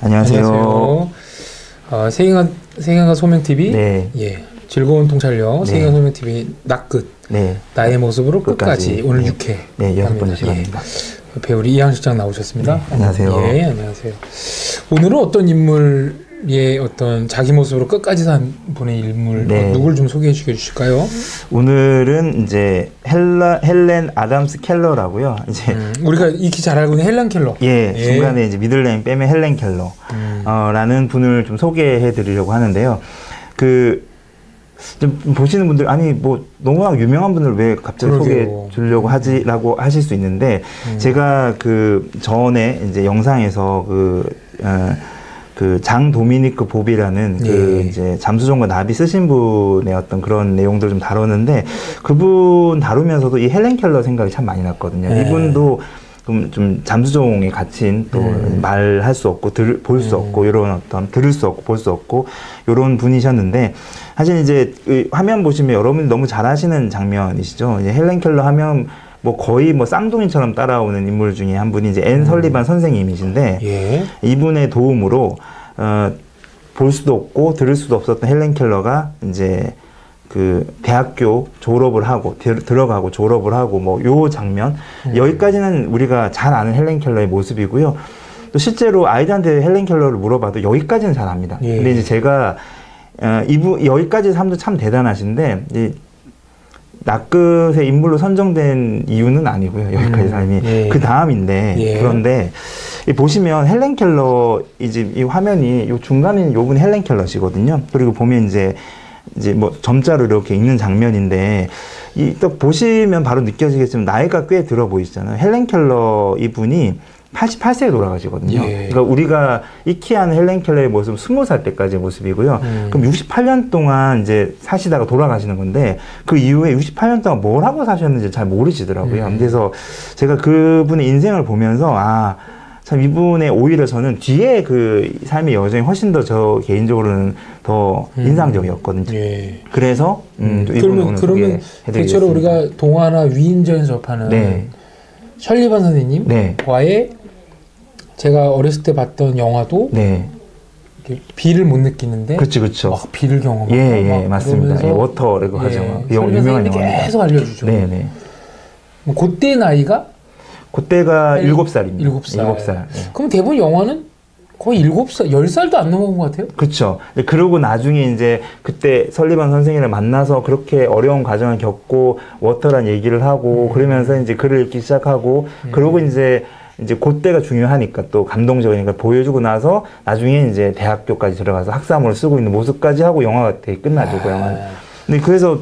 안녕하세요. 세경과 소명TV. 네. 예. 즐거운 통찰력. 네. 세경과 소명TV 낚끝. 네. 나의 모습으로 끝까지. 오늘 네. 6회. 네, 6번째 시간입니다. 옆에 우리 이항 실장 나오셨습니다. 네, 안녕하세요. 예, 안녕하세요. 오늘은 어떤 인물의 어떤 자기 모습으로 끝까지 산 분의 인물, 네. 누굴 좀 소개해 주실까요? 오늘은 이제 헬렌 아담스 켈러라고요. 이제 우리가 익히 잘 알고 있는 헬렌 켈러. 예, 중간에 이제 미들네임 빼면 헬렌 켈러 라는 분을 좀 소개해 드리려고 하는데요. 좀 보시는 분들, 아니 뭐 너무나 유명한 분을 왜 갑자기 소개해 주려고 하지라고 하실 수 있는데, 제가 그 전에 이제 영상에서 장 도미니크 보비라는 이제 잠수정과 나비 쓰신 분의 어떤 그런 내용들을 좀 다뤘는데, 그분 다루면서도 이 헬렌 켈러 생각이 참 많이 났거든요. 이분도 좀 잠수종에 갇힌, 또 말할 수 없고 볼 수 없고 이런 어떤 들을 수 없고 볼 수 없고 이런 분이셨는데, 사실 이제 화면 보시면 여러분이 너무 잘 아시는 장면이시죠. 이제 헬렌 켈러 하면 뭐 거의 뭐 쌍둥이처럼 따라오는 인물 중에 한 분이 이제 앤 설리반 선생님이신데, 예. 이분의 도움으로 볼 수도 없고 들을 수도 없었던 헬렌 켈러가 이제 그 대학교 졸업을 하고 들어가고 졸업을 하고 뭐 요 장면, 여기까지는 우리가 잘 아는 헬렌 켈러의 모습이고요. 또 실제로 아이들한테 헬렌 켈러를 물어봐도 여기까지는 잘 압니다. 예. 근데 이제 제가 이분 여기까지 삶도 참 대단하신데, 이 낚끝의 인물로 선정된 이유는 아니고요. 여기까지 삶이 그 다음인데, 그런데 보시면 헬렌 켈러 이제 이 화면이 요 중간에 요 분이 헬렌 켈러시거든요. 그리고 보면 이제 뭐 점자로 이렇게 있는 장면인데, 또 보시면 바로 느껴지겠지만 나이가 꽤 들어 보이시잖아요. 헬렌 켈러 이분이 88세에 돌아가시거든요. 그러니까 우리가 익히 아는 헬렌 켈러의 모습은 20살 때까지의 모습이고요. 그럼 68년 동안 이제 사시다가 돌아가시는 건데, 그 이후에 68년 동안 뭘 하고 사셨는지 잘 모르시더라고요. 그래서 제가 그분의 인생을 보면서 참 이분의 오히려 저는 뒤에 그 삶의 여정이 훨씬 더 저 개인적으로는 더 인상적이었거든요. 그래서 그러면 대체로 우리가 동화나 위인전에서 접하는 설리반 선생님과의 제가 어렸을 때 봤던 영화도 비를 못 느끼는데, 그렇죠. 막 비를 경험하고 맞습니다. 워터라고 하죠. 유명한 영화 계속 알려주죠. 뭐 그때 나이가 그때가 7살입니다. 7살. 그럼 대부분 영화는 거의 7살, 10살도 안 넘어온 것 같아요? 그렇죠. 그러고 나중에 이제 그때 설리반 선생님을 만나서 그렇게 어려운 과정을 겪고 워터란 얘기를 하고 그러면서 이제 글을 읽기 시작하고, 그러고 이제 그때가 중요하니까 또 감동적이니까 보여주고 나서 나중에 이제 대학교까지 들어가서 학사모를 쓰고 있는 모습까지 하고 영화가 되게 끝나죠, 그 영화는. 근데 그래서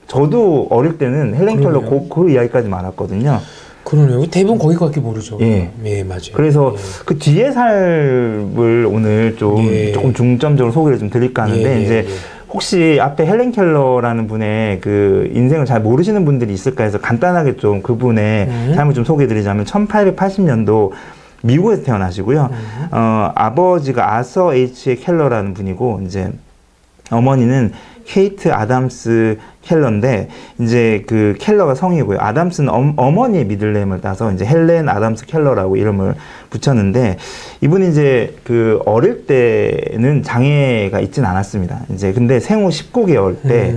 저도 어릴 때는 헬렌 켈러 그 이야기까지 알았거든요. 그러네요. 대부분 거기밖에 모르죠. 맞아요. 그래서 그 뒤의 삶을 오늘 조금 중점적으로 소개를 좀 드릴까 하는데, 이제 혹시 앞에 헬렌 켈러라는 분의 그 인생을 잘 모르시는 분들이 있을까 해서 간단하게 좀 그분의 삶을 좀 소개해 드리자면, 1880년도 미국에서 태어나시고요. 아버지가 아서 H. 켈러라는 분이고, 이제 어머니는 케이트 아담스 켈러인데, 이제 그 켈러가 성이고요. 아담스는 어머니의 미들네임을 따서 이제 헬렌 아담스 켈러라고 이름을 붙였는데, 이분이 이제 그 어릴 때는 장애가 있진 않았습니다. 이제 근데 생후 19개월 때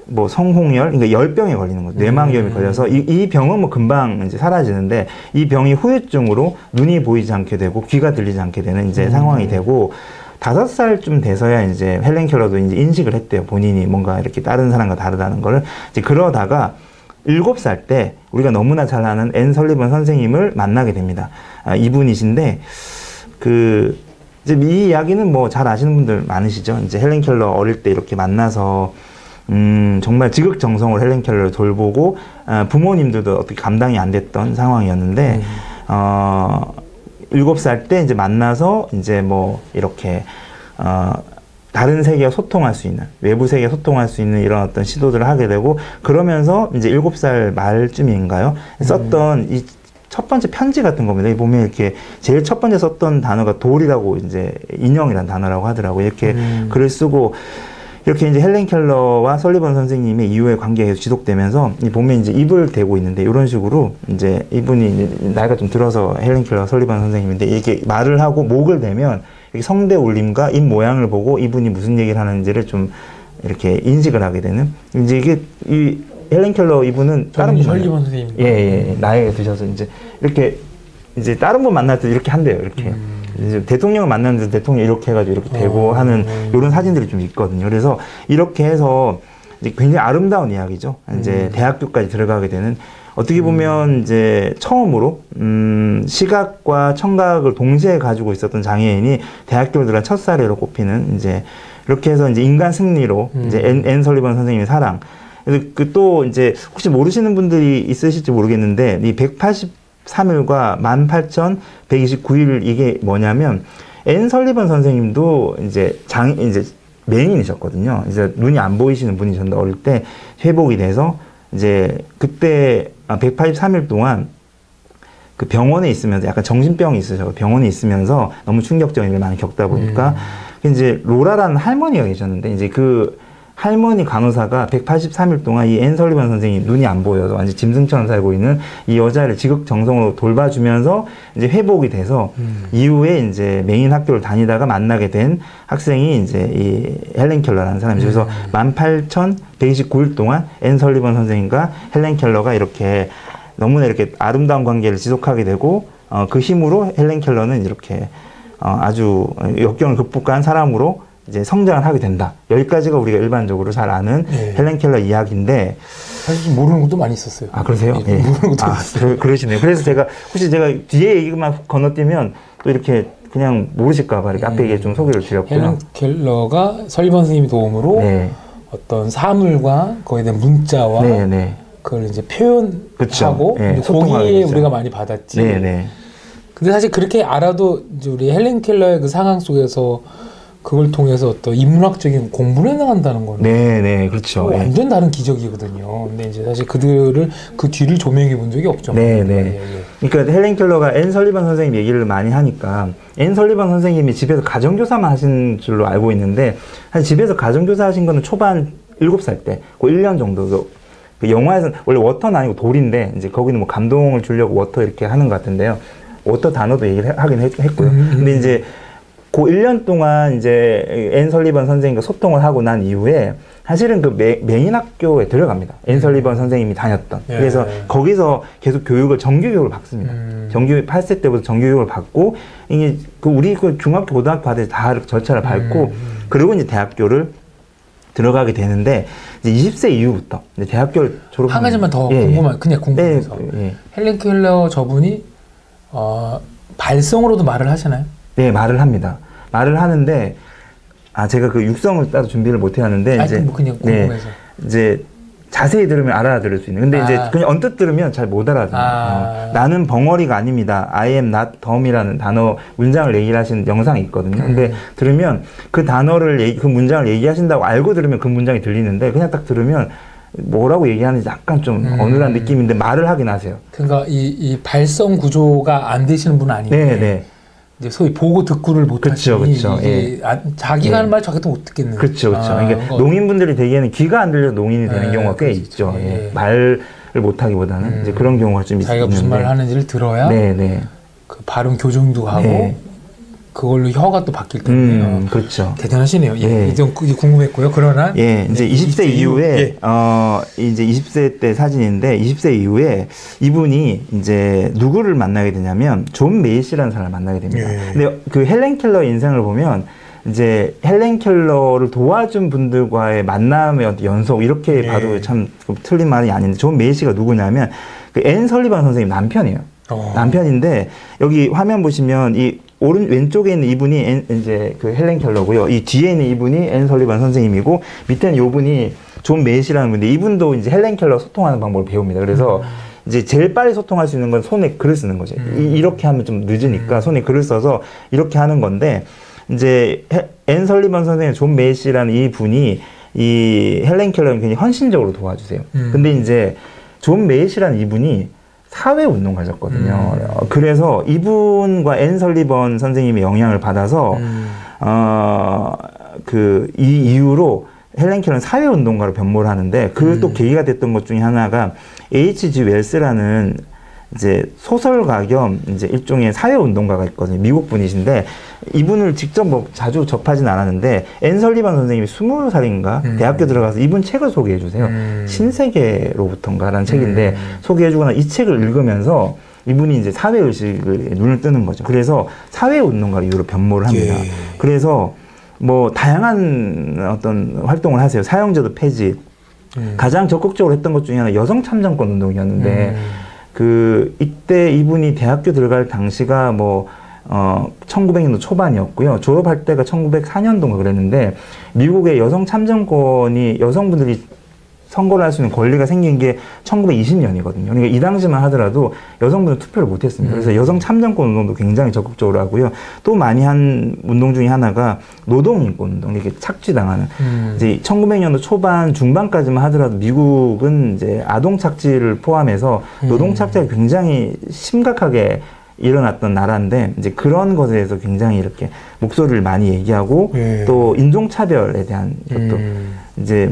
뭐 성홍열, 그러니까 열병에 걸리는 거죠. 뇌망염이 걸려서 이 병은 뭐 금방 이제 사라지는데, 이 병이 후유증으로 눈이 보이지 않게 되고 귀가 들리지 않게 되는 이제 상황이 되고, 5살쯤 돼서야 이제 헬렌 켈러도 이제 인식을 했대요. 본인이 뭔가 이렇게 다른 사람과 다르다는 거를. 이제 그러다가 7살 때 우리가 너무나 잘 아는 앤 설리반 선생님을 만나게 됩니다. 이분이신데, 이제 이 이야기는 뭐 잘 아시는 분들 많으시죠. 이제 헬렌 켈러 어릴 때 이렇게 만나서 정말 지극정성으로 헬렌 켈러를 돌보고, 부모님들도 어떻게 감당이 안 됐던 상황이었는데, 7살 때 이제 만나서 이제 뭐 이렇게 다른 세계와 소통할 수 있는, 외부 세계와 소통할 수 있는 이런 어떤 시도들을 하게 되고, 그러면서 이제 7살 말쯤인가요? 썼던 이 첫 번째 편지 같은 겁니다. 보면 이렇게 제일 첫 번째 썼던 단어가 돌이라고, 이제 인형이라는 단어라고 하더라고요. 이렇게 글을 쓰고, 이렇게 이제 헬렌 켈러와 설리반 선생님의 이후의 관계가 지속되면서 보면 이제 입을 대고 있는데, 이런 식으로 이제 이분이 이제 나이가 좀 들어서 헬렌 켈러 설리반 선생님인데, 이렇게 말을 하고 목을 대면 성대 울림과 입 모양을 보고 이분이 무슨 얘기를 하는지를 좀 이렇게 인식을 하게 되는. 이제 이게 이 헬렌 켈러 이분은 다른 분 설리번 선생님. 예, 나이가 드셔서 이제 이렇게 이제 다른 분 만날 때 이렇게 한대요. 이렇게 이제 대통령을 만났는데 대통령 이렇게 해가지고 이렇게 되고 하는 이런 사진들이 좀 있거든요. 그래서 이렇게 해서 이제 굉장히 아름다운 이야기죠. 이제 대학교까지 들어가게 되는. 어떻게 보면 이제 처음으로 시각과 청각을 동시에 가지고 있었던 장애인이 대학교를 들어간 첫 사례로 꼽히는 이제 이렇게 해서 이제 인간 승리로 이제 앤 설리번 선생님의 사랑. 그래서 그 또 이제 혹시 모르시는 분들이 있으실지 모르겠는데 이 183일과 18,129일 이게 뭐냐면 앤 설리번 선생님도 이제 이제 맹인이셨거든요. 이제 눈이 안 보이시는 분이셨는데 어릴 때 회복이 돼서 이제 그때 183일 동안 그 병원에 있으면서 약간 정신병이 있으셔서 병원에 있으면서 너무 충격적인 일을 많이 겪다 보니까 이제 로라라는 할머니가 계셨는데 이제 그 할머니 간호사가 183일 동안 이 앤 설리번 선생님 눈이 안 보여서 완전 짐승처럼 살고 있는 이 여자를 지극정성으로 돌봐주면서 이제 회복이 돼서 이후에 이제 메인 학교를 다니다가 만나게 된 학생이 이제 이 헬렌 켈러라는 사람이죠. 그래서 18,129일 동안 앤 설리번 선생님과 헬렌 켈러가 이렇게 너무나 이렇게 아름다운 관계를 지속하게 되고 그 힘으로 헬렌 켈러는 이렇게 아주 역경을 극복한 사람으로 이제 성장을 하게 된다. 여기까지가 우리가 일반적으로 잘 아는 헬렌 켈러 이야기인데 사실 모르는 것도 많이 있었어요. 아, 그러세요? 예, 모르는 것도 있었어요. 그러시네요. 그래서 제가 혹시 제가 뒤에 얘기만 건너뛰면 또 이렇게 그냥 모르실까봐 이렇게 앞에 얘기 좀 소개를 드렸고요. 헬렌 켈러가 설리번 선생님의 도움으로 어떤 사물과 거기에 대한 문자와 그걸 이제 표현하고 거기에 우리가 많이 받았지. 근데 사실 그렇게 알아도 이제 우리 헬렌 켈러의 그 상황 속에서 그걸 통해서 어떤 인문학적인 공부를 해나간다는 거는 그렇죠. 완전 다른 기적이거든요. 근데 이제 사실 그들을 그 뒤를 조명해 본 적이 없죠. 그러니까 헬렌 켈러가 앤 설리번 선생님 얘기를 많이 하니까 앤 설리번 선생님이 집에서 가정교사만 하신 줄로 알고 있는데 사실 집에서 가정교사 하신 거는 초반 7살 때, 그 1년 정도. 그 영화에서는 원래 워터는 아니고 돌인데 이제 거기는 뭐 감동을 주려고 워터 이렇게 하는 것 같은데요. 워터 단어도 얘기를 하긴 했고요. 근데 이제 그 1년 동안 이제 앤 설리번 선생님과 소통을 하고 난 이후에 사실은 그 메인 학교에 들어갑니다. 앤 설리번 선생님이 다녔던. 그래서 거기서 계속 정규교육을 받습니다. 정규 8세 때부터 정규교육을 받고 이게 그 우리 그 중학교, 고등학교 하듯이 다 절차를 밟고 그리고 이제 대학교를 들어가게 되는데 이제 20세 이후부터 이제 대학교를 졸업하는 한 가지만 더 그냥 궁금해서 헬렌 켈러 저분이 발성으로도 말을 하시나요? 네, 말을 합니다. 말을 하는데, 제가 그 육성을 따로 준비를 못 해왔는데, 이제. 뭐 그냥 궁금해서. 이제 자세히 들으면 알아들을 수 있는. 근데 이제 그냥 언뜻 들으면 잘 못 알아들어요. 나는 벙어리가 아닙니다. I am not dumb이라는 단어, 문장을 얘기를 하시는 영상이 있거든요. 근데 들으면 그 단어를, 그 문장을 얘기하신다고 알고 들으면 그 문장이 들리는데, 그냥 딱 들으면 뭐라고 얘기하는지 약간 좀 어눌한 느낌인데 말을 하긴 하세요. 그러니까 이 발성 구조가 안 되시는 분은 아닌데. 이제 소위 보고 듣고를 못 하시니 자기가 하는 말 자기도 못 듣겠는. 그렇죠. 그러니까 농인분들이 대개는 귀가 안 들려서 농인이 되는 경우가 꽤 있죠. 말을 못 하기보다는 이제 그런 경우가 좀 있는데 자기가 무슨 말을 하는지를 들어야 그 발음 교정도 하고 그걸로 혀가 또 바뀔 텐데요. 그렇죠. 대단하시네요. 좀 궁금했고요. 그러나 이제 20세 이후에 이제 20세 때 사진인데 20세 이후에 이분이 이제 누구를 만나게 되냐면 존 메이시라는 사람을 만나게 됩니다. 근데 그 헬렌 켈러 인생을 보면 이제 헬렌 켈러를 도와준 분들과의 만남의 어떤 연속 이렇게 봐도 참 틀린 말이 아닌데 존 메이시가 누구냐면 그 앤 설리번 선생님 남편이에요. 남편인데 여기 화면 보시면 이 왼쪽에 있는 이분이 이제 그 헬렌 켈러고요. 이 뒤에 있는 이분이 앤 설리번 선생님이고 밑에는 이분이 존 메이시라는 분인데 이분도 이제 헬렌 켈러 소통하는 방법을 배웁니다. 그래서 이제 제일 빨리 소통할 수 있는 건 손에 글을 쓰는 거죠. 이렇게 하면 좀 늦으니까 손에 글을 써서 이렇게 하는 건데 이제 앤 설리번 선생님, 존 메이시라는 이 분이 이 헬렌 켈러를 굉장히 헌신적으로 도와주세요. 근데 이제 존 메이시라는 이분이 사회운동가셨거든요. 그래서 이분과 앤 설리번 선생님의 영향을 받아서 이 이후로 헬렌 켈러는 사회운동가로 변모를 하는데 그 또 계기가 됐던 것 중에 하나가 H.G. 웰스라는 이제 소설가 겸 이제 일종의 사회운동가가 있거든요. 미국 분이신데 이분을 직접 뭐 자주 접하진 않았는데 앤 설리반 선생님이 20살인가 대학교 들어가서 이분 책을 소개해 주세요. 신세계로부터인가라는 책인데 소개해주거나 이 책을 읽으면서 이분이 이제 사회의식을 눈을 뜨는 거죠. 그래서 사회운동가로 이후로 변모를 합니다. 그래서 뭐 다양한 어떤 활동을 하세요. 사형제도 폐지. 가장 적극적으로 했던 것 중에 하나 여성 참정권 운동이었는데 그 이때 이분이 대학교 들어갈 당시가 뭐 1900년도 초반이었고요. 졸업할 때가 1904년도인가 그랬는데 미국의 여성 참정권이 여성분들이 선거를 할 수 있는 권리가 생긴 게 1920년이거든요. 그러니까 이 당시만 하더라도 여성분은 투표를 못했습니다. 그래서 여성 참정권 운동도 굉장히 적극적으로 하고요. 또 많이 한 운동 중에 하나가 노동인권 운동, 이렇게 착취당하는. 이제 1900년도 초반 중반까지만 하더라도 미국은 이제 아동 착취를 포함해서 노동 착취가 굉장히 심각하게 일어났던 나라인데 이제 그런 것에 대해서 굉장히 이렇게 목소리를 많이 얘기하고 또 인종차별에 대한 것도 이제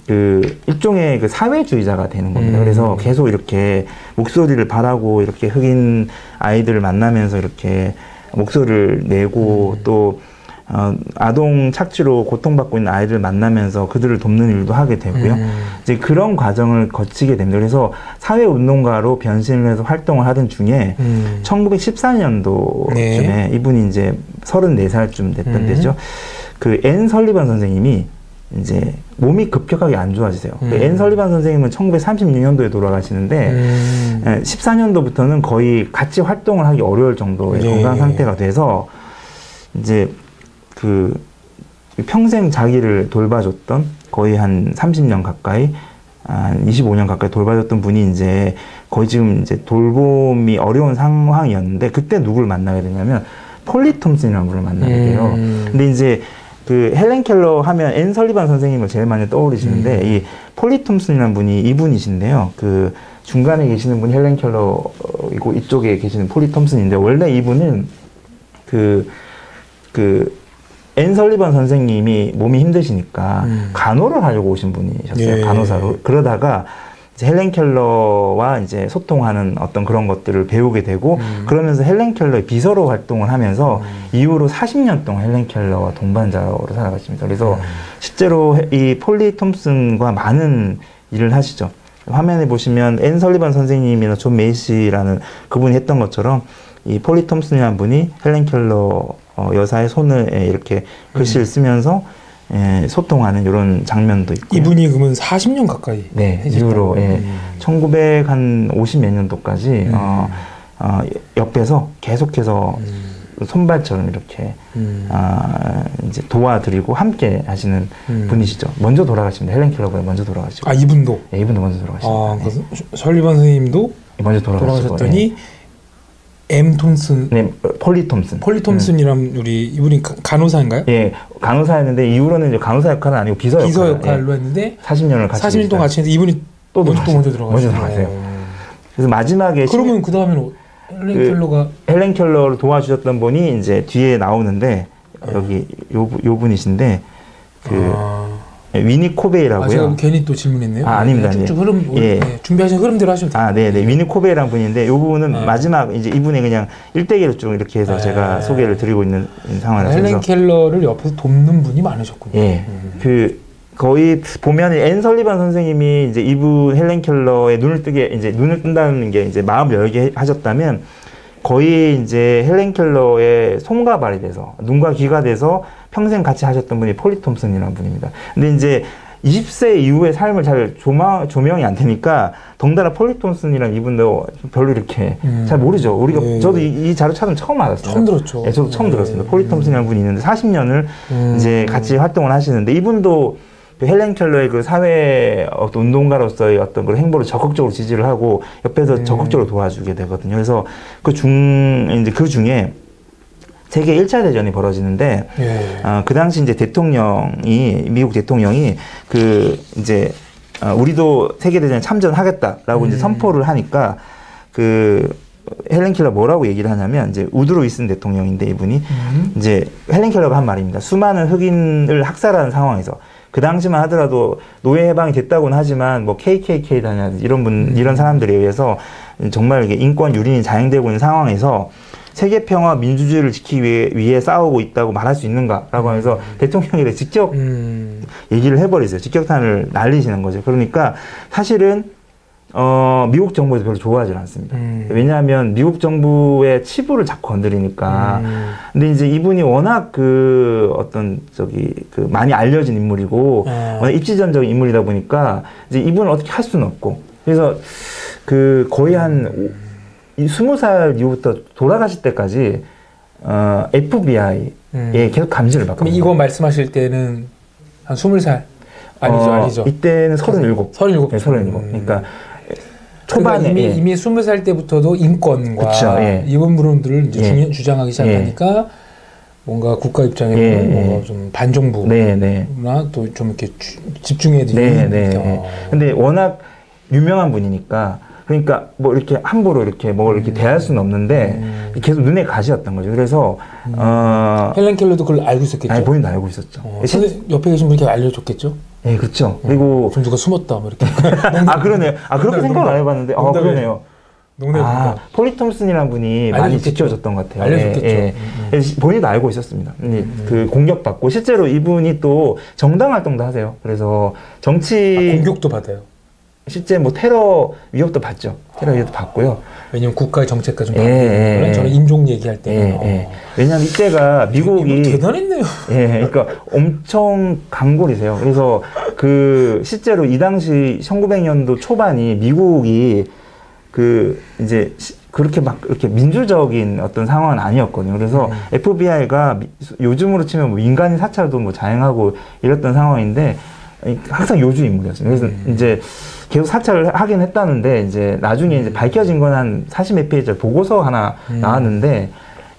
그 일종의 그 사회주의자가 되는 겁니다. 그래서 계속 이렇게 목소리를 바라고 이렇게 흑인 아이들을 만나면서 이렇게 목소리를 내고 또 아동 착취로 고통받고 있는 아이들을 만나면서 그들을 돕는 일도 하게 되고요. 이제 그런 과정을 거치게 됩니다. 그래서 사회운동가로 변신을 해서 활동을 하던 중에 1914년도쯤에 이분이 이제 34살쯤 됐던 때죠. 그 앤 설리반 선생님이 이제 몸이 급격하게 안 좋아지세요. 앤 설리반 선생님은 1936년도에 돌아가시는데 14년도부터는 거의 같이 활동을 하기 어려울 정도의 건강 상태가 돼서 이제 그 평생 자기를 돌봐줬던 거의 한 30년 가까이 한 25년 가까이 돌봐줬던 분이 이제 거의 지금 이제 돌봄이 어려운 상황이었는데 그때 누구를 만나게 되냐면 폴리 톰슨이라는 분을 만나게 돼요. 근데 이제 그 헬렌 켈러 하면 앤 설리반 선생님을 제일 많이 떠오르시는데 이 폴리 톰슨이라는 분이 이분이신데요. 그 중간에 계시는 분이 헬렌 켈러이고 이쪽에 계시는 폴리 톰슨인데 원래 이분은 앤 설리반 선생님이 몸이 힘드시니까 간호를 하려고 오신 분이셨어요. 간호사로. 그러다가 이제 헬렌 켈러와 이제 소통하는 어떤 그런 것들을 배우게 되고 그러면서 헬렌 켈러의 비서로 활동을 하면서 이후로 40년 동안 헬렌 켈러와 동반자로 살아가십니다. 그래서 실제로 이 폴리 톰슨과 많은 일을 하시죠. 화면에 보시면 앤 설리반 선생님이나 존 메이시라는 그분이 했던 것처럼 이 폴리 톰슨이라는 분이 헬렌 켈러 여사의 손을 이렇게 글씨를 쓰면서 소통하는 이런 장면도 있고. 이분이 그러면 40년 가까이. 네, 이후로 1950 몇 년도까지 옆에서 계속해서 손발처럼 이렇게 이제 도와드리고 함께 하시는 분이시죠. 먼저 돌아가십니다. 헬렌 켈러가 먼저 돌아가시고. 아, 이분도? 네, 이분도 먼저 돌아가십니다. 그래서 설리반 선생님도 먼저 돌아가셨더니 M 톰슨, 네, 폴리 톰슨. 폴리 톰슨이란 이분이 간호사인가요? 예, 간호사였는데 이후로는 이제 간호사 역할은 아니고 비서 역할로 했는데 40년을 같이 40년 동안 같이 했는데 이분이 또 먼저 들어가세요. 그래서 마지막에 그러면 그 다음에는 헬렌 켈러를 도와주셨던 분이 이제 뒤에 나오는데 여기 요 분이신데 위니 코베이라고요. 제가 괜히 또 질문했네요. 아닙니다. 쭉 흐름 준비하신 흐름대로 하시면 돼요. 네. 위니 코베이라는 분인데 이 부분은 마지막 이제 이분이 그냥 일대기로 쭉 이렇게 해서 제가 소개를 드리고 있는 상황이라서. 헬렌 켈러를 옆에서 돕는 분이 많으셨군요. 예. 거의 보면 앤 설리반 선생님이 이제 이분 헬렌 켈러의 눈을 뜬다는 게 이제 마음을 열게 하셨다면 거의 이제 헬렌 켈러의 손과 발이 돼서 눈과 귀가 돼서 평생 같이 하셨던 분이 폴리 톰슨이라는 분입니다. 근데 이제 20세 이후의 삶을 잘 조명이 안 되니까 덩달아 폴리 톰슨이라는 이분도 별로 이렇게 잘 모르죠. 저도 이 자료 찾으면 처음 알았어요. 처음 들었죠. 네, 저도 처음 들었습니다. 폴리 톰슨이라는 분이 있는데 40년을 이제 같이 활동을 하시는데 이분도 그 헬렌 켈러의 그 사회 운동가로서의 어떤 그런 행보를 적극적으로 지지를 하고 옆에서 적극적으로 도와주게 되거든요. 그래서 그 중에 세계 1차 대전이 벌어지는데 그 당시 이제 미국 대통령이 우리도 세계 대전에 참전하겠다라고 이제 선포를 하니까 헬렌 켈러 뭐라고 얘기를 하냐면 이제 우드로 윌슨 대통령인데 이분이 이제 헬렌 켈러가 한 말입니다. 수많은 흑인을 학살하는 상황에서 그 당시만 하더라도 노예 해방이 됐다고는 하지만 뭐 KKK나 이런 사람들에 의해서 정말 이게 인권 유린이 자행되고 있는 상황에서 세계 평화 민주주의를 지키기 위해 싸우고 있다고 말할 수 있는가라고 하면서 대통령이 직접 얘기를 해버리세요. 직격탄을 날리시는 거죠. 그러니까 사실은 미국 정부에서 별로 좋아하지 않습니다. 왜냐하면 미국 정부의 치부를 자꾸 건드리니까. 근데 이제 이분이 워낙 많이 알려진 인물이고, 워낙 입지전적인 인물이다 보니까, 이제 이분을 어떻게 할 수는 없고. 그래서 거의 한 20살 이후부터 돌아가실 때까지, FBI에 계속 감시를 받고. 그럼 이거 말씀하실 때는 한 20살? 아니죠. 이때는 37. 37. 네, 37. 그러니까, 초반에 그러니까 이미 20살 때부터도 인권과 그쵸, 이런 부분들을 이제 주장하기 시작하니까 뭔가 국가 입장에서는 뭔가 좀 반정부나 또 좀 이렇게 집중해야 되는. 근데 워낙 유명한 분이니까 그러니까 뭐 이렇게 함부로 이렇게 뭐 이렇게 대할 수는 없는데 계속 눈에 가시였던 거죠. 그래서 헬렌 켈러도 그걸 알고 있었겠죠. 아니, 본인도 알고 있었죠. 옆에 계신 분이 알려줬겠죠. 네, 그렇죠. 그리고 좀 누가 숨었다, 뭐 이렇게. 그러네요. 그렇게 생각을 안 해봤는데, 그러네요. 농담. 폴리 톰슨이라는 분이 많이 지켜줬던 것 같아요. 알려줬겠죠. 본인도 알고 있었습니다. 그 공격받고 실제로 이분이 또 정당 활동도 하세요. 그래서 정치 공격도 받아요. 실제 뭐 테러 위협도 받죠. 테러 위협도 받고요. 왜냐면 국가의 정책과 좀 다르고 저는 인종 얘기할 때는 왜냐면 이때가 미국이 대단했네요. 그러니까 엄청 강골이세요. 그래서 실제로 이 당시 1900년도 초반이 미국이 이제 그렇게 막 이렇게 민주적인 어떤 상황은 아니었거든요. 그래서 FBI가 요즘으로 치면 뭐 민간인 사찰도 뭐 자행하고 이랬던 상황인데 항상 요주 인물이었어요. 그래서 이제 계속 사찰을 하긴 했다는데 이제 나중에 이제 밝혀진 건 한 40몇 페이지 보고서 하나 나왔는데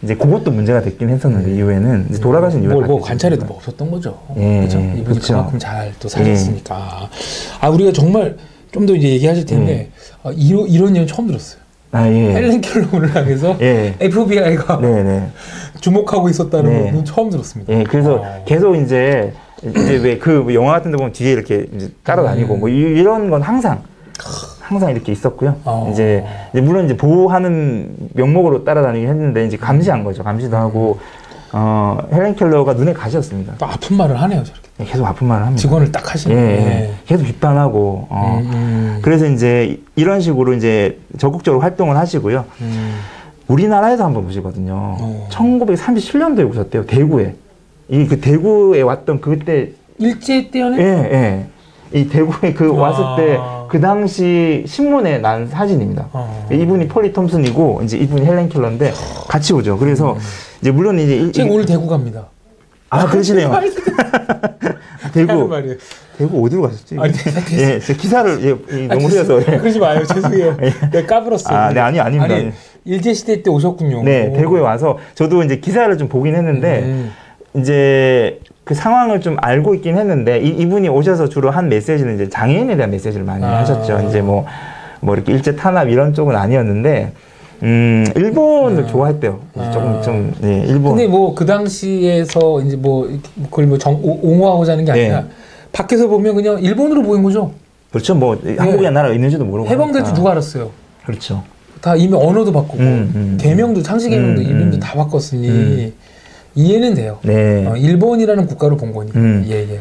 이제 그것도 문제가 됐긴 했었는데 이후에는 이제 돌아가신 이후에 뭐 관찰에도 뭐 없었던 거죠. 그렇죠? 이분이 그만큼 잘 또 사셨으니까. 우리가 정말 좀 더 이제 얘기하실 텐데 이런 얘기 처음 들었어요. 헬렌 켈러를 향해서 FBI가 주목하고 있었다는 건 처음 들었습니다. 그래서 계속 이제 왜 영화 같은 데 보면 뒤에 이렇게 이제 따라다니고 뭐 이런 건 항상 이렇게 있었고요. 이제 물론 이제 보호하는 명목으로 따라다니긴 했는데 이제 감시한 거죠. 감시도 하고 헬렌 켈러가 눈에 가시였습니다. 또 아픈 말을 하네요, 저렇게. 계속 아픈 말을 합니다. 직원을 딱 하시네. 계속 비판하고 그래서 이제 이런 식으로 이제 적극적으로 활동을 하시고요. 우리나라에서 한번 보시거든요. 1937년도에 오셨대요. 대구에. 대구에 왔던 그때 일제 때였네. 이 대구에 왔을 때 그 당시 신문에 난 사진입니다. 이분이 폴리 톰슨이고 이제 이분이 헬렌 켈러인데 같이 오죠. 그래서 이제 물론 이제 제가 오늘 대구 갑니다. 그러시네요. 대구 어디로 가셨지? 제 기사를 너무 흐려서. 그러지 마요. 죄송해요. 내가 까불었어요. 아닙니다. 일제시대 때 오셨군요. 대구에 와서 저도 이제 기사를 좀 보긴 했는데 이제 그 상황을 좀 알고 있긴 했는데 이분이 오셔서 주로 한 메시지는 이제 장애인에 대한 메시지를 많이 하셨죠. 이제 뭐 이렇게 일제 탄압 이런 쪽은 아니었는데 일본을 좋아했대요. 조금 일본. 근데 뭐 그 당시에서 이제 그걸 옹호하고자 하는 게 아니라 밖에서 보면 그냥 일본으로 보인 거죠. 그렇죠. 한국이라는 나라가 있는지도 모르고. 해방될 줄 누가 알았어요. 그렇죠. 다 이미 언어도 바꾸고 개명도 창시 개명도 이름도 다 바꿨으니 이해는 돼요. 일본이라는 국가로 본 거니까.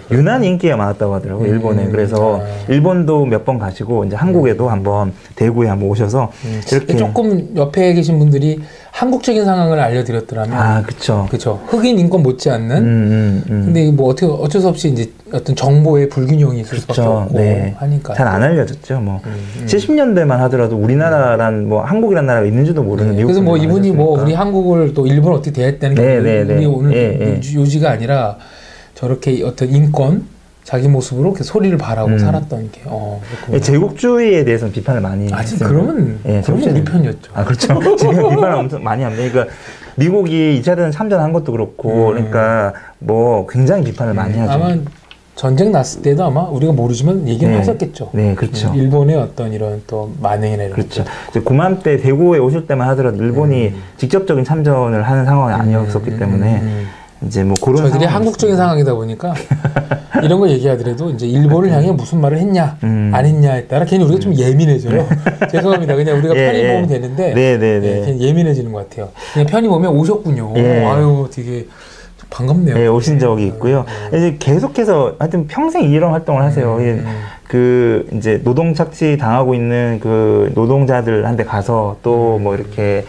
유난히 인기가 많았다고 하더라고요. 일본에. 그래서 일본도 몇 번 가시고 이제 한국에도 한번 대구에 한번 오셔서 이렇게 조금 옆에 계신 분들이 한국적인 상황을 알려드렸더라면 그쵸. 흑인 인권 못지않는 근데 뭐 어쩔 수 없이 이제 어떤 정보의 불균형이 있을 수밖에 없고 하니까 잘 안 알려졌죠. 70년대만 하더라도 우리나라란 한국이란 나라가 있는지도 모르는 미국. 그래서 이분이 우리 한국을 또 일본 어떻게 대했다는 게 우리 오늘 요지가 아니라 저렇게 어떤 인권 자기 모습으로 이렇게 소리를 바라고 살았던 게. 제국주의에 대해서는 비판을 많이 했어요. 그러면 우리 편이었죠. 그렇죠. 지금 비판을 엄청 많이 합니다. 그러니까 미국이 2차 대전 참전한 것도 그렇고 그러니까 굉장히 비판을 많이 하죠. 아마 전쟁 났을 때도 아마 우리가 모르지만 얘기는 하셨겠죠. 그렇죠. 일본의 어떤 이런 또 만행이나 이런 그렇죠. 고맘때 대구에 오실 때만 하더라도 일본이 직접적인 참전을 하는 상황이 아니었었기 때문에 이제 뭐 그런 저희들이 한국적인 상황이다 보니까 이런 걸 얘기하더라도 이제 일본을 향해 무슨 말을 했냐 안 했냐에 따라 괜히 우리가 좀 예민해져요. 죄송합니다. 그냥 우리가 편히 보면 되는데 괜히 예민해지는 것 같아요. 그냥 편히 보면 오셨군요. 아유 되게 반갑네요. 네, 오신 적이 있고요. 이제 계속해서 하여튼 평생 이런 활동을 하세요. 그 이제 노동 착취 당하고 있는 그 노동자들한테 가서 또 뭐 이렇게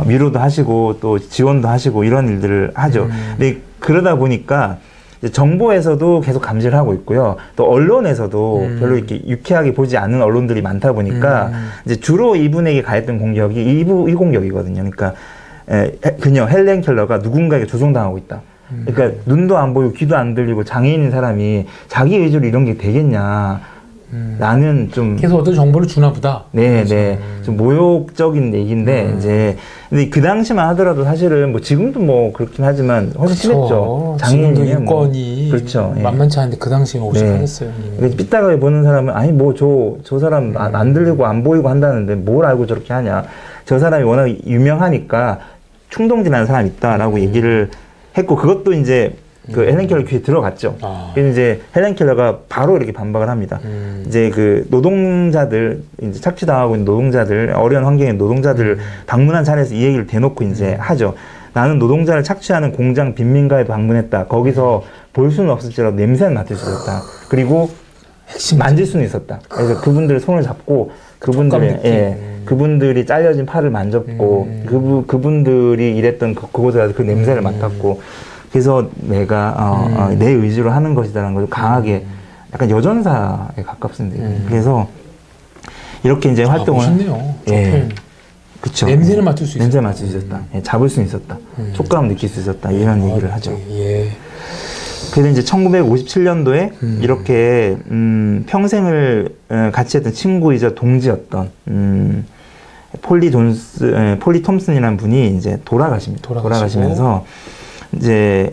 위로도 하시고 또 지원도 하시고 이런 일들을 하죠. 근데 그러다 보니까 이제 정부에서도 계속 감시를 하고 있고요. 또 언론에서도 별로 이렇게 유쾌하게 보지 않는 언론들이 많다 보니까 이제 주로 이분에게 가했던 공격이 이 공격이거든요. 그러니까 그녀 헬렌 켈러가 누군가에게 조종당하고 있다. 그러니까 눈도 안 보이고 귀도 안 들리고 장애인인 사람이 자기 의지로 이런 게 되겠냐. 나는 좀 계속 어떤 정보를 주나 보다. 네. 좀 모욕적인 얘기인데 이제 근데 그 당시만 하더라도 사실은 뭐 지금도 뭐 그렇긴 하지만 훨씬 심했죠. 장애인의 인권이 그렇죠. 만만치 않은데 그 당시에 오직하겠어요. 삐딱하게 보는 사람은 아니 뭐 저 사람 안 들리고 안 보이고 한다는데 뭘 알고 저렇게 하냐. 저 사람이 워낙 유명하니까 충동질하는 사람이 있다라고 얘기를 했고 그것도 이제 그 헬렌 켈러 귀에 들어갔죠. 그래서 이제 헬렌 켈러가 바로 이렇게 반박을 합니다. 이제 그 노동자들 이제 착취당하고 있는 노동자들 어려운 환경의 노동자들 방문한 자리에서 이 얘기를 대놓고 이제 하죠. 나는 노동자를 착취하는 공장 빈민가에 방문했다. 거기서 볼 수는 없을지라도 냄새는 맡을 수 있었다. 그리고 만질 수는 있었다. 그래서 그분들의 손을 잡고 그분들이 잘려진 팔을 만졌고 그분들이 일했던 그곳에 가서 그 냄새를 맡았고 그래서 내가 내 의지로 하는 것이다라는 걸 강하게 약간 여전사에 가깝습니다. 그래서 이렇게 이제 활동을 멋있네요. 그렇죠. 냄새를 맡을 수 있었다. 냄새 맡을 수 있었다. 잡을 수 있었다. 촉감 느낄 수 있었다. 이런 얘기를 하죠. 그래서 이제 1957년도에 이렇게 평생을 같이 했던 친구이자 동지였던 폴리 톰슨이라는 분이 이제 돌아가시면서 이제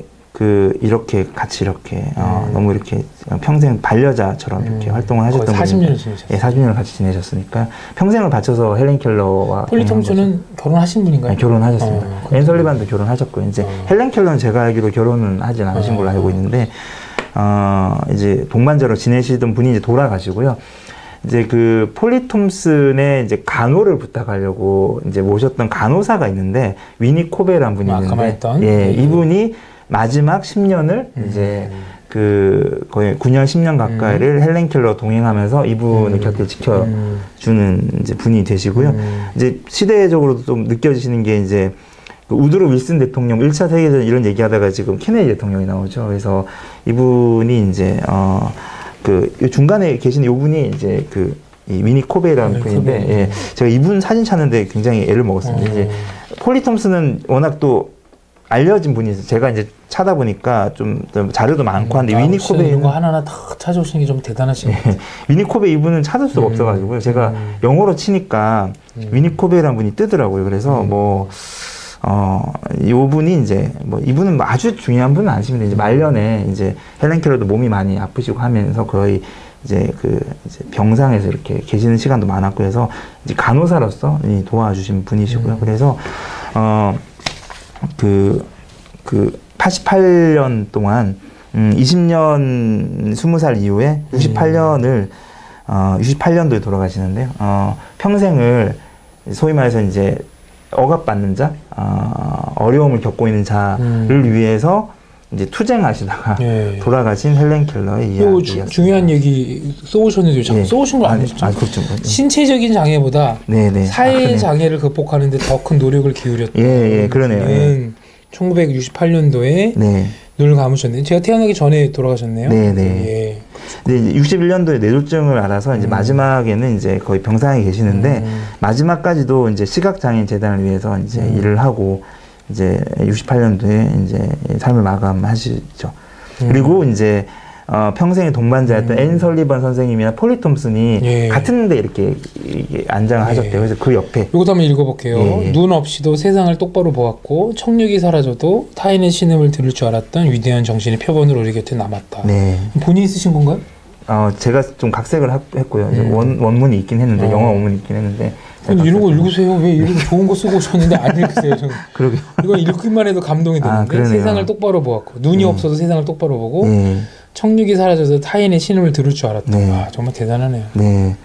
이렇게 같이 이렇게 너무 이렇게 평생 반려자처럼 이렇게 활동을 하셨던 분이 40년을 지내셨어요. 예, 40년을 같이 지내셨으니까 평생을 바쳐서 헬렌 켈러와 폴리 톰슨은 결혼하신 분인가요? 네, 결혼하셨습니다. 앤 설리반도 결혼하셨고요. 이제 헬렌 켈러는 제가 알기로 결혼은 하진 않으신 걸로 알고 있는데 이제 동반자로 지내시던 분이 이제 돌아가시고요. 이제 그 폴리 톰슨의 이제 간호를 부탁하려고 이제 모셨던 간호사가 있는데 위니 코베라는 분이 있는데 이분이 마지막 10년을 이제 그 거의 9년 10년 가까이를 헬렌 켈러 동행하면서 이분의 곁을 지켜주는 이제 분이 되시고요. 이제 시대적으로도 좀 느껴지시는 게 이제 그 우드로 윌슨 대통령 1차 세계대전 이런 얘기하다가 지금 케네디 대통령이 나오죠. 그래서 이분이 이제 그 중간에 계신 이분이 이제 이 위니 코베라는 분인데 제가 이분 사진 찾는데 굉장히 애를 먹었습니다. 이제 폴리 톰슨은 워낙 또 알려진 분이 제가 이제 찾아보니까 좀 자료도 많고 한데 위니 코베 이런 거 하나하나 다 찾아오시는 게 좀 대단하신 것 같아요. 위니 코베 이분은 찾을 수가 없어가지고요. 제가 영어로 치니까 위니 코베라는 분이 뜨더라고요. 그래서 이 분이 이제 이분은 아주 중요한 분은 아니십니다. 이제 말년에 이제 헬렌 켈러도 몸이 많이 아프시고 하면서 거의 이제 이제 병상에서 이렇게 계시는 시간도 많았고 해서 이제 간호사로서 도와주신 분이시고요. 그래서 88년 동안 20년 20살 이후에 68년도에 돌아가시는데요. 평생을 소위 말해서 이제 억압받는 자, 어려움을 겪고 있는 자를 위해서 이제 투쟁하시다가 돌아가신 헬렌 켈러의 이야기였습니다. 중요한 얘기 써오셨는데 써오신 거 아니시죠? 그렇죠. 신체적인 장애보다 사회 장애를 극복하는 데 더 큰 노력을 기울였던 그러네요. 1968년도에 눈을 감으셨네요. 제가 태어나기 전에 돌아가셨네요. 네, 61년도에 뇌졸중을 앓아서 이제 마지막에는 이제 거의 병상에 계시는데 마지막까지도 이제 시각장애인 재단을 위해서 이제 일을 하고 이제 68년도에 이제 삶을 마감하시죠. 그리고 이제 평생의 동반자였던 앤 설리번 선생님이나 폴리 톰슨이 같은 데 이렇게 안장을 하셨대요. 그래서 그 옆에 이것도 한번 읽어볼게요. 눈 없이도 세상을 똑바로 보았고 청력이 사라져도 타인의 신음을 들을 줄 알았던 위대한 정신이 표본으로 우리 곁에 남았다. 본인이 쓰신 건가요? 제가 좀 각색을 했고요. 원문이 있긴 했는데 영어 원문이 있긴 했는데 근데 이런 거 읽으세요. 왜 이런 좋은 거 쓰고 오셨는데 안 읽으세요? 저는. 그러게요. 이거 읽기만 해도 감동이 되는데 세상을 똑바로 보았고 눈이 없어도 세상을 똑바로 보고 청력이 사라져서 타인의 신음을 들을 줄 알았다. 와, 정말 대단하네요. 네.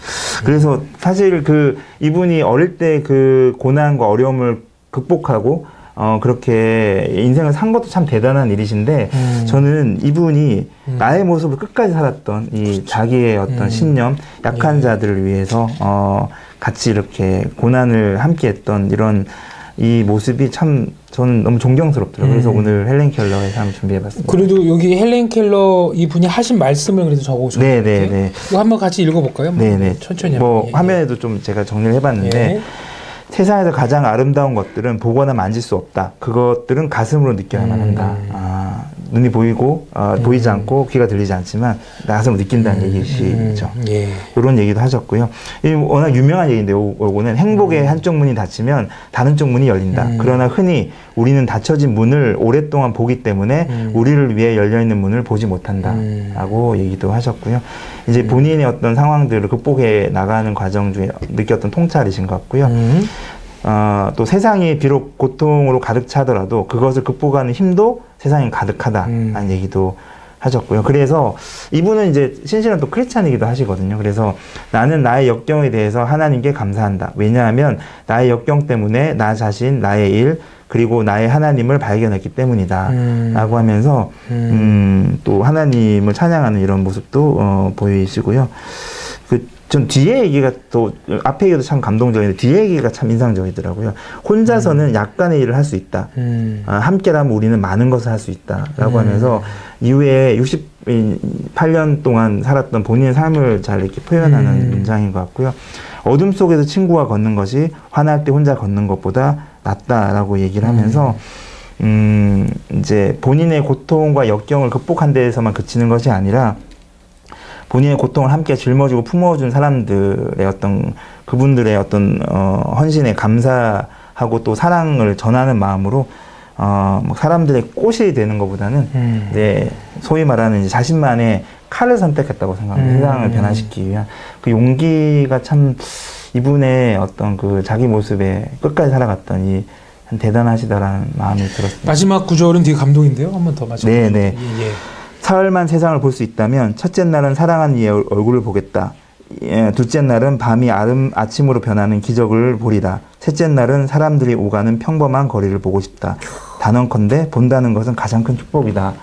그래서 사실 그 이분이 어릴 때 그 고난과 어려움을 극복하고 그렇게 인생을 산 것도 참 대단한 일이신데 저는 이분이 나의 모습을 끝까지 살았던 이 그렇죠. 자기의 어떤 신념, 약한 자들을 위해서 같이 이렇게 고난을 함께했던 이런 이 모습이 참 저는 너무 존경스럽더라고요. 그래서 오늘 헬렌 켈러의 삶을 준비해봤습니다. 그래도 여기 헬렌 켈러 이분이 하신 말씀을 그래도 적어오셨는데 네네네. 이거 한번 같이 읽어볼까요? 네네. 천천히 뭐 화면에도 좀 제가 정리를 해봤는데 세상에서 가장 아름다운 것들은 보거나 만질 수 없다. 그것들은 가슴으로 느껴야만 한다. 눈이 보이고 보이지 않고 귀가 들리지 않지만 가슴으로 느낀다는 얘기시죠. 이런 얘기도 하셨고요. 이 워낙 유명한 얘기인데 요거는 행복의 한쪽 문이 닫히면 다른 쪽 문이 열린다. 그러나 흔히 우리는 닫혀진 문을 오랫동안 보기 때문에 우리를 위해 열려있는 문을 보지 못한다. 라고 얘기도 하셨고요. 이제 본인의 어떤 상황들을 극복해 나가는 과정 중에 느꼈던 통찰이신 것 같고요. 또 세상이 비록 고통으로 가득 차더라도 그것을 극복하는 힘도 세상에 가득하다라는 얘기도 하셨고요. 그래서 이분은 이제 신실한 또 크리스찬이기도 하시거든요. 그래서 나는 나의 역경에 대해서 하나님께 감사한다. 왜냐하면 나의 역경 때문에 나 자신, 나의 일, 그리고 나의 하나님을 발견했기 때문이다. 라고 하면서 또 하나님을 찬양하는 이런 모습도 보이시고요. 전 뒤에 얘기가 또 앞에 얘기도 참 감동적인데 뒤에 얘기가 참 인상적이더라고요. 혼자서는 약간의 일을 할 수 있다. 함께라면 우리는 많은 것을 할 수 있다. 라고 하면서 이후에 68년 동안 살았던 본인의 삶을 잘 이렇게 표현하는 문장인 것 같고요. 어둠 속에서 친구와 걷는 것이 화날 때 혼자 걷는 것보다 낫다라고 얘기를 하면서 이제 본인의 고통과 역경을 극복한 데에서만 그치는 것이 아니라 본인의 고통을 함께 짊어지고 품어준 사람들의 어떤 그분들의 어떤 헌신에 감사하고 또 사랑을 전하는 마음으로 사람들의 꽃이 되는 것보다는 이제 소위 말하는 이제 자신만의 칼을 선택했다고 생각합니다. 세상을 변화시키기 위한 그 용기가 참 이분의 어떤 그 자기 모습에 끝까지 살아갔던 이 대단하시다라는 마음이 들었습니다. 마지막 구절은 되게 감동인데요. 한 번 더 마지막. 네네. 사흘만 세상을 볼 수 있다면 첫째 날은 사랑하는 이의 얼굴을 보겠다. 둘째 날은 밤이 아침으로 변하는 기적을 보리다. 셋째 날은 사람들이 오가는 평범한 거리를 보고 싶다. 단언컨대 본다는 것은 가장 큰 축복이다.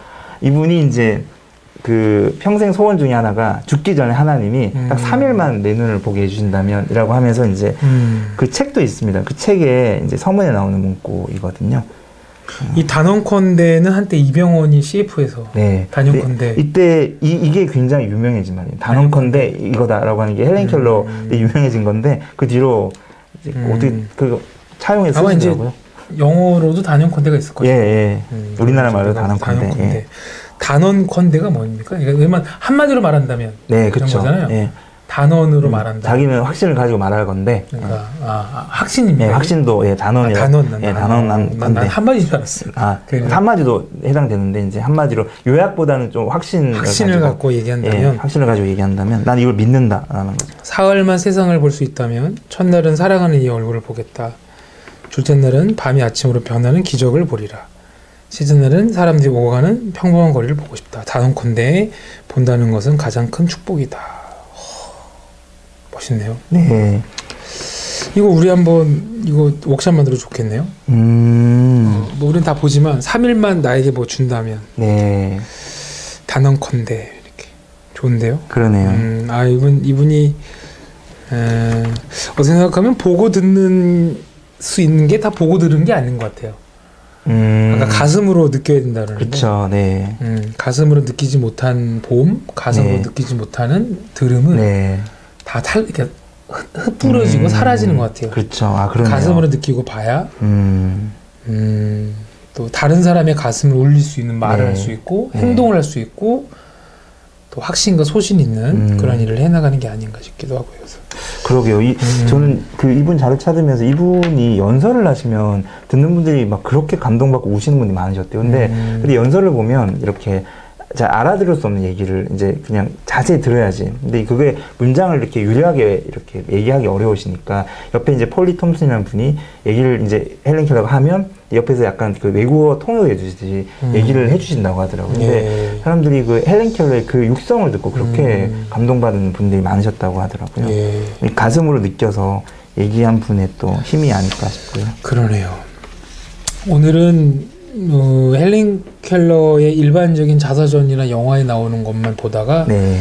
이분이 이제 그 평생 소원 중에 하나가 죽기 전에 하나님이 딱 3일만 내 눈을 보게 해주신다면 이라고 하면서 이제 그 책도 있습니다. 그 책에 이제 서문에 나오는 문구이거든요. 이 단언컨대는 한때 이병헌이 CF에서 단언컨대 이때 이게 굉장히 유명해진 말이에요. 단언컨대 이거다라고 하는 게 헬렌 켈러 때 유명해진 건데 그 뒤로 이제 어떻게 그 차용해서 쓰시더라고요. 영어로도 단언컨대가 있을 거예요. 우리나라 말로 단언컨대. 단언컨대가 뭡니까? 그러니까 한마디로 말한다면 그런 거잖아요. 단언으로 말한다. 자기는 확신을 가지고 말할 건데. 그러니까 확신입니다. 확신도 단언이라. 단언 난 한마디인 줄 알았어요. 한마디도 해당되는데 이제 한마디로 요약보다는 좀 확신을 갖고 얘기한다면. 확신을 가지고 얘기한다면 난 이걸 믿는다라는 거죠. 사흘만 세상을 볼 수 있다면 첫날은 사랑하는 이 얼굴을 보겠다. 둘째 날은 밤이 아침으로 변하는 기적을 보리라. 셋째 날은 사람들이 오고 가는 평범한 거리를 보고 싶다. 단언컨대 본다는 것은 가장 큰 축복이다. 멋있네요. 네. 이거 우리 한번 이거 웍샷 만들어 좋겠네요. 뭐 우린 다 보지만 3일만 나에게 뭐 준다면. 단언컨대 이렇게 좋은데요. 그러네요. 이분이 어떻게 생각하면 보고 듣는 수 있는 게 다 보고 들은 게 아닌 것 같아요. 아까 가슴으로 느껴야 된다는. 그렇죠. 가슴으로 느끼지 못한 봄, 가슴으로 느끼지 못하는 들음은. 다 이렇게 흩뿌려지고 사라지는 것 같아요. 그렇죠. 그러네요. 가슴으로 느끼고 봐야 또 다른 사람의 가슴을 울릴 수 있는 말을 할 수 있고 행동을 할 수 있고 또 확신과 소신 있는 그런 일을 해나가는 게 아닌가 싶기도 하고요. 그러게요. 저는 그 이분 자료 찾으면서 이분이 연설을 하시면 듣는 분들이 막 그렇게 감동받고 우시는 분들이 많으셨대요. 근데 연설을 보면 이렇게 잘 알아들을 수 없는 얘기를 이제 그냥 자세히 들어야지. 근데 그게 문장을 이렇게 유려하게 이렇게 얘기하기 어려우시니까 옆에 이제 폴리 톰슨이라는 분이 얘기를 이제 헬렌 켈러가 하면 옆에서 약간 그 외국어 통역해 주시듯이 얘기를 해주신다고 하더라고요. 근데 사람들이 그 헬렌 켈러의 그 육성을 듣고 그렇게 감동받는 분들이 많으셨다고 하더라고요. 가슴으로 느껴서 얘기한 분의 또 힘이 아닐까 싶고요. 그러네요. 오늘은 헬렌 켈러의 일반적인 자서전이나 영화에 나오는 것만 보다가 네.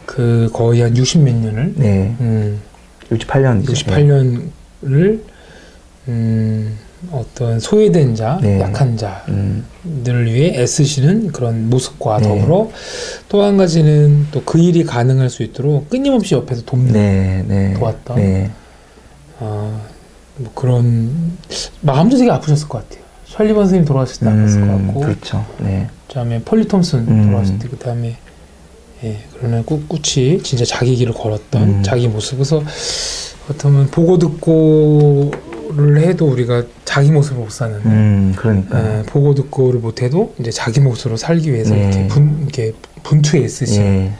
그 거의 한 60몇 년을 네. 68년을 어떤 소외된 자, 네. 약한 자들을 위해 애쓰시는 그런 모습과 더불어 또 한 가지는 또 그 일이 가능할 수 있도록 끊임없이 옆에서 도왔던 뭐 그런 마음도 되게 아프셨을 것 같아요. 셜리번 선생님 돌아가셨을 때 아팠을 것 같고, 그렇죠. 네. 그다음에 폴리 톰슨 돌아가셨을 때, 그다음에 그러나 꿋꿋이 진짜 자기 길을 걸었던 자기 모습. 그래서 어쩌면 보고 듣고를 해도 우리가 자기 모습을 못 사는데, 그러니까 보고 듣고를 못해도 이제 자기 모습으로 살기 위해서 이렇게 분투에 있으신.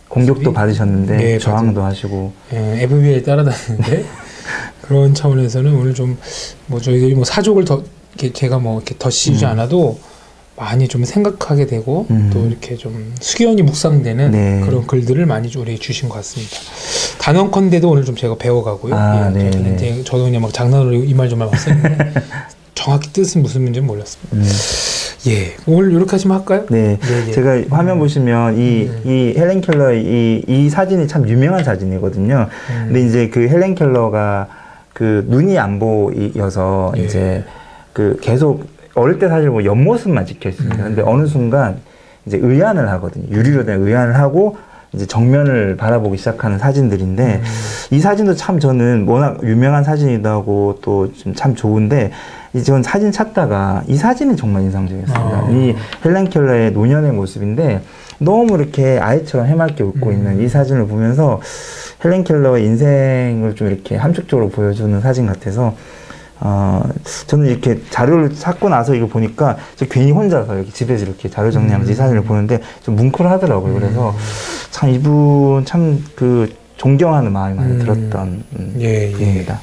공격도 받으셨는데 저항도 하시고 FBI 따라다니는데 그런 차원에서는 오늘 좀 뭐 저희들이 뭐 사족을 더 이렇게 제가 뭐 이렇게 더 씌우지 않아도 많이 좀 생각하게 되고 또 이렇게 좀 숙연히 묵상되는 그런 글들을 많이 우리 주신 것 같습니다. 단언컨대도 오늘 좀 제가 배워가고요. 저도 그냥 막 장난으로 이 말 저 말 막 썼는데 정확히 뜻은 무슨 문제는 몰랐습니다. 오늘 이렇게 하시면 할까요? 네. 제가 화면 보시면 이 헬렌 켈러의 이 사진이 참 유명한 사진이거든요. 근데 이제 그 헬렌 켈러가 그 눈이 안 보여서 이제 그 계속 어릴 때 사실 뭐 옆모습만 찍혀 있습니다. 근데 어느 순간 이제 의안을 하거든요. 유리로 된 의안을 하고 이제 정면을 바라보기 시작하는 사진들인데 이 사진도 참 저는 워낙 유명한 사진이기도 하고 또 참 좋은데 전 사진 찾다가 이 사진이 정말 인상적이었습니다. 이 헬렌 켈러의 노년의 모습인데 너무 이렇게 아이처럼 해맑게 웃고 있는 이 사진을 보면서 헬렌 켈러의 인생을 좀 이렇게 함축적으로 보여주는 사진 같아서 저는 이렇게 자료를 찾고 나서 이거 보니까 저 괜히 혼자서 이렇게 집에서 이렇게 자료 정리하면서 이 사진을 보는데 좀 뭉클하더라고요. 그래서 참 이분 참 그 존경하는 마음이 많이 들었던 분입니다.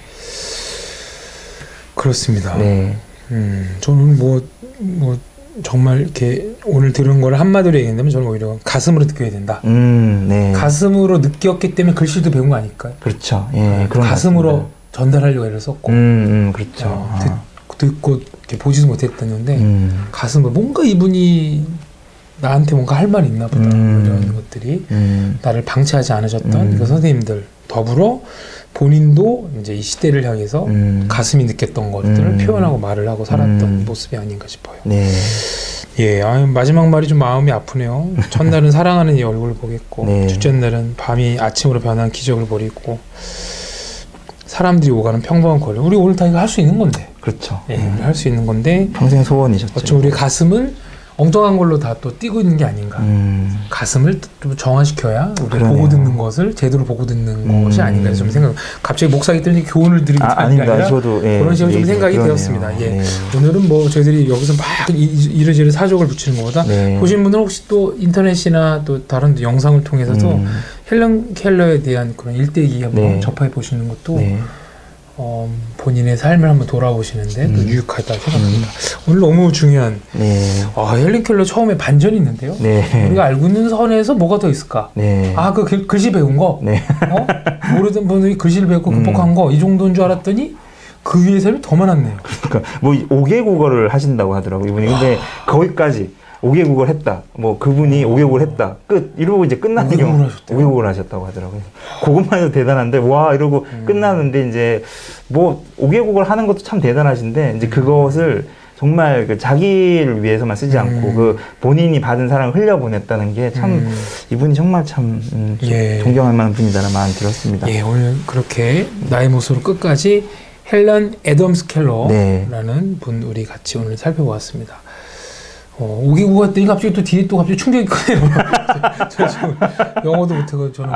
그렇습니다. 저는 뭐 정말 이렇게 오늘 들은 거를 한마디로 얘기한다면 저는 오히려 가슴으로 느껴야 된다. 가슴으로 느꼈기 때문에 글씨도 배운 거 아닐까요? 그렇죠. 그런 가슴으로 전달하려고 애를 썼고, 그렇죠. 듣고 이렇게 보지도 못했었는데 가슴으로 뭔가 이분이 나한테 뭔가 할 말이 있나 보다. 이런 것들이 나를 방치하지 않으셨던 그 선생님들 더불어 본인도 이제 이 시대를 향해서 가슴이 느꼈던 것들을 표현하고 말을 하고 살았던 모습이 아닌가 싶어요. 마지막 말이 좀 마음이 아프네요. 첫날은 사랑하는 이 얼굴을 보겠고, 둘째 날은 밤이 아침으로 변한 기적을 보이고, 사람들이 오가는 평범한 거리. 우리 오늘 다 이거 할 수 있는 건데. 그렇죠. 할 수 있는 건데. 평생 소원이셨죠. 어쩜 우리 가슴을 엉뚱한 걸로 다 또 띄고 있는 게 아닌가. 가슴을 좀 정화시켜야 우리 보고 듣는 것을 제대로 보고 듣는 것이 아닌가 좀 생각. 갑자기 목사기 때문에 교훈을 드리기 아닙니다. 저도 그런 식으로 좀 생각이 되었습니다. 오늘은 뭐 저희들이 여기서 막 이러저러 사족을 붙이는 것보다 보신 분들은 혹시 또 인터넷이나 또 다른 영상을 통해서도 헬렌 켈러에 대한 그런 일대기 한번 접해 보시는 것도 본인의 삶을 한번 돌아보시는데 또 유익하다 생각합니다. 오늘 너무 중요한 헬렌 켈러 처음에 반전이 있는데요. 우리가 알고 있는 선에서 뭐가 더 있을까? 그 글씨 배운 거? 모르던 분들이 글씨를 배웠고 극복한 거 이 정도인 줄 알았더니 그 위에 삶이 더 많았네요. 그러니까 뭐 5개 국어를 하신다고 하더라고요. 이분이. 근데 거기까지 5개 국어를 했다. 뭐 그분이 5개 국어를 했다. 끝. 이러고 이제 끝나는 경우 5개 국어를 하셨다고 하더라고요. 그것만 해도 대단한데 와 이러고 끝나는데 이제 뭐 5개 국어를 하는 것도 참 대단하신데 이제 그것을 정말 그 자기를 위해서만 쓰지 않고 그 본인이 받은 사랑을 흘려보냈다는 게 참 이분이 정말 참 존경할 만한 분이다라는 마음이 들었습니다. 오늘 그렇게 나의 모습으로 끝까지 헬렌 애덤스 켈러라는 분 우리 같이 오늘 살펴보았습니다. 5개국어 했더니 갑자기 또 뒤에 또 갑자기 충격이 크네요. 저 지금 영어도 못하고 저는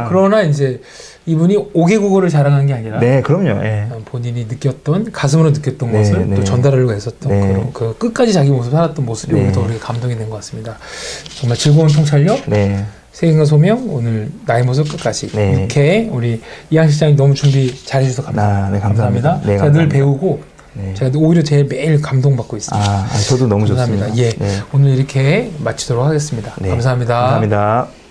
그러나 이제 이분이 5개국어를 자랑한 게 아니라 네, 그럼요. 예. 본인이 느꼈던 가슴으로 느꼈던 것을 또 전달하려고 했었던 그런 그 끝까지 자기 모습 살았던 모습이 오늘 더 우리가 감동이 된 것 같습니다. 정말 즐거운 통찰력, 세계인간 소명, 오늘 나의 모습 끝까지 이렇게 우리 이항 실장님 너무 준비 잘해주셔서 감사합니다. 감사합니다. 제가 늘 배우고 제가 오히려 제일 매일 감동받고 있습니다. 저도 너무 감사합니다. 좋습니다. 오늘 이렇게 마치도록 하겠습니다. 감사합니다. 감사합니다.